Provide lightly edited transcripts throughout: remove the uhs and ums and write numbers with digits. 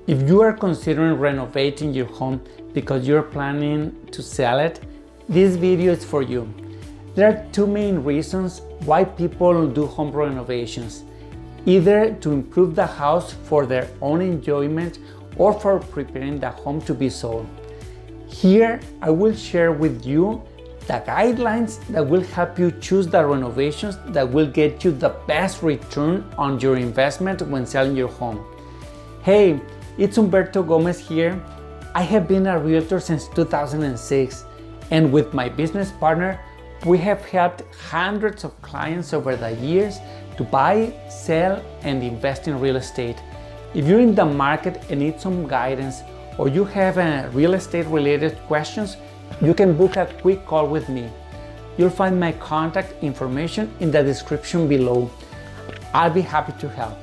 If you are considering renovating your home because you're planning to sell it, this video is for you. There are two main reasons why people do home renovations: either to improve the house for their own enjoyment or for preparing the home to be sold. Here I will share with you the guidelines that will help you choose the renovations that will get you the best return on your investment when selling your home. Hey, it's Humberto Gomez here. I have been a realtor since 2006, and with my business partner, we have helped hundreds of clients over the years to buy, sell, and invest in real estate. If you're in the market and need some guidance, or you have real estate related questions, you can book a quick call with me. You'll find my contact information in the description below. I'll be happy to help.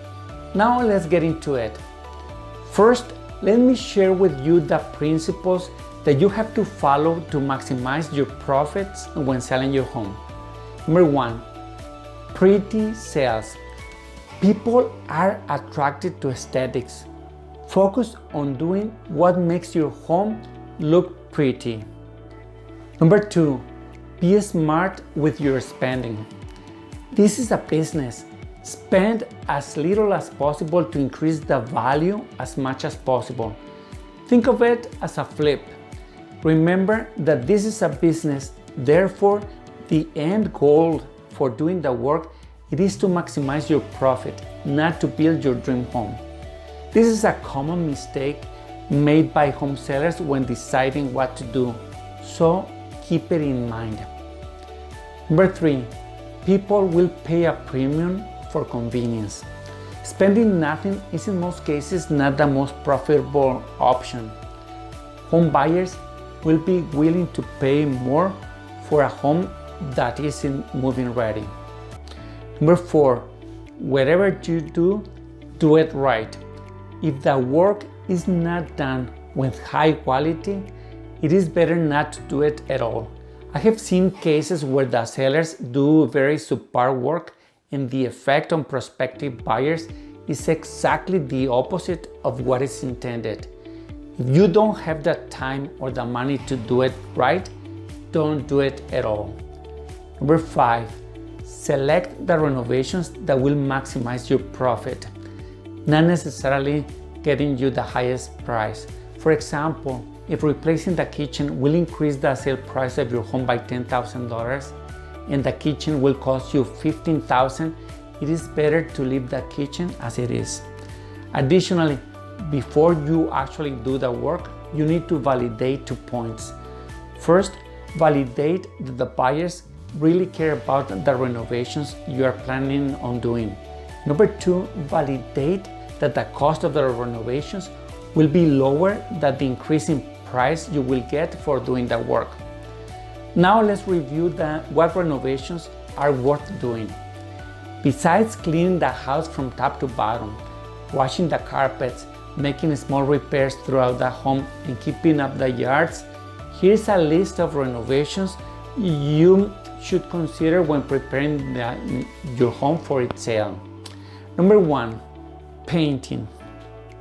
Now let's get into it. First, let me share with you the principles that you have to follow to maximize your profits when selling your home. Number one, pretty sales. People are attracted to aesthetics. Focus on doing what makes your home look pretty. Number two, be smart with your spending. This is a business. Spend as little as possible to increase the value as much as possible. Think of it as a flip. Remember that this is a business, therefore the end goal for doing the work, it is to maximize your profit, not to build your dream home. This is a common mistake made by home sellers when deciding what to do, so keep it in mind. Number three, people will pay a premium for convenience. Spending nothing is in most cases not the most profitable option. Home buyers will be willing to pay more for a home that isn't move-in ready. Number four, whatever you do, do it right. If the work is not done with high quality, it is better not to do it at all. I have seen cases where the sellers do very subpar work and the effect on prospective buyers is exactly the opposite of what is intended. If you don't have the time or the money to do it right, don't do it at all. Number five, select the renovations that will maximize your profit, not necessarily getting you the highest price. For example, if replacing the kitchen will increase the sale price of your home by $10,000 and the kitchen will cost you $15,000, it is better to leave the kitchen as it is. Additionally, before you actually do the work, you need to validate 2 points. First, validate that the buyers really care about the renovations you are planning on doing. Number two, validate that the cost of the renovations will be lower than the increase in price you will get for doing the work. Now let's review what renovations are worth doing. Besides cleaning the house from top to bottom, washing the carpets, making small repairs throughout the home, and keeping up the yards, here's a list of renovations you should consider when preparing your home for its sale. Number one, painting.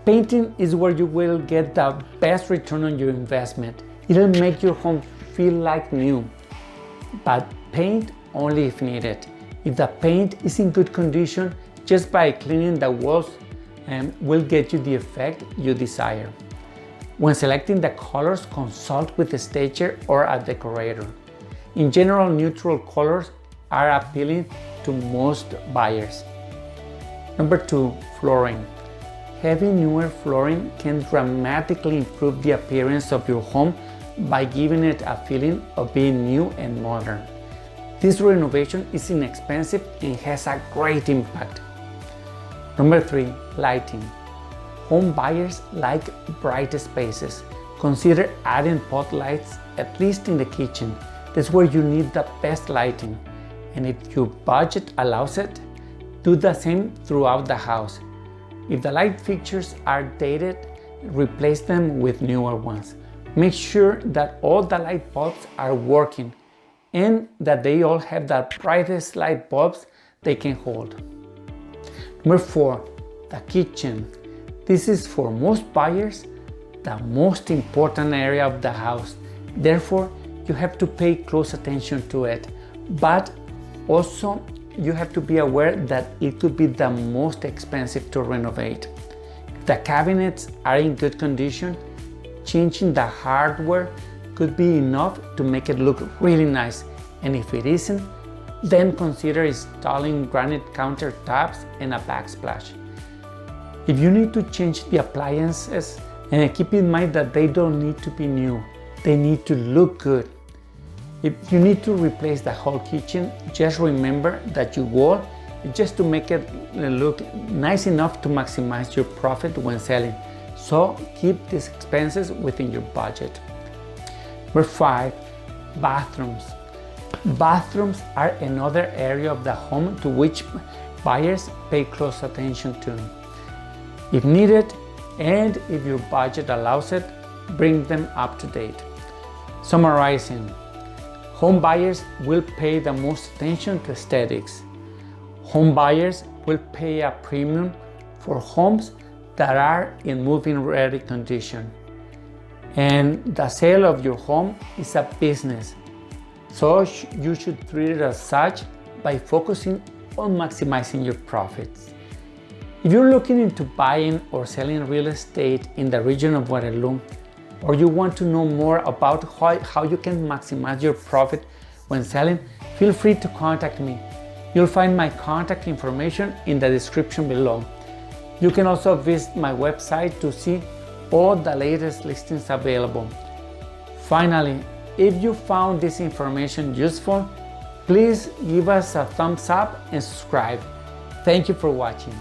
Painting is where you will get the best return on your investment. It'll make your home feel like new, but paint only if needed. If the paint is in good condition, just by cleaning the walls will get you the effect you desire. When selecting the colors, consult with a stager or a decorator. In general, neutral colors are appealing to most buyers. Number two, flooring. Having newer flooring can dramatically improve the appearance of your home by giving it a feeling of being new and modern. This renovation is inexpensive and has a great impact. Number three, lighting. Home buyers like bright spaces. Consider adding pot lights, at least in the kitchen. That's where you need the best lighting. And if your budget allows it, do the same throughout the house. If the light fixtures are dated, replace them with newer ones. Make sure that all the light bulbs are working and that they all have the brightest light bulbs they can hold. Number four, the kitchen. This is for most buyers the most important area of the house. Therefore, you have to pay close attention to it. But also, you have to be aware that it could be the most expensive to renovate. If the cabinets are in good condition, changing the hardware could be enough to make it look really nice. And if it isn't, then consider installing granite countertops and a backsplash. If you need to change the appliances, and keep in mind that they don't need to be new, they need to look good. If you need to replace the whole kitchen, just remember that your goal is just to make it look nice enough to maximize your profit when selling. So keep these expenses within your budget. Number 5, bathrooms. Bathrooms are another area of the home to which buyers pay close attention to. If needed, and if your budget allows it, bring them up to date. Summarizing, home buyers will pay the most attention to aesthetics. Home buyers will pay a premium for homes that are in move-in ready condition. And the sale of your home is a business, so you should treat it as such by focusing on maximizing your profits. If you're looking into buying or selling real estate in the region of Waterloo, or you want to know more about how you can maximize your profit when selling, feel free to contact me. You'll find my contact information in the description below. You can also visit my website to see all the latest listings available. Finally, if you found this information useful, please give us a thumbs up and subscribe. Thank you for watching.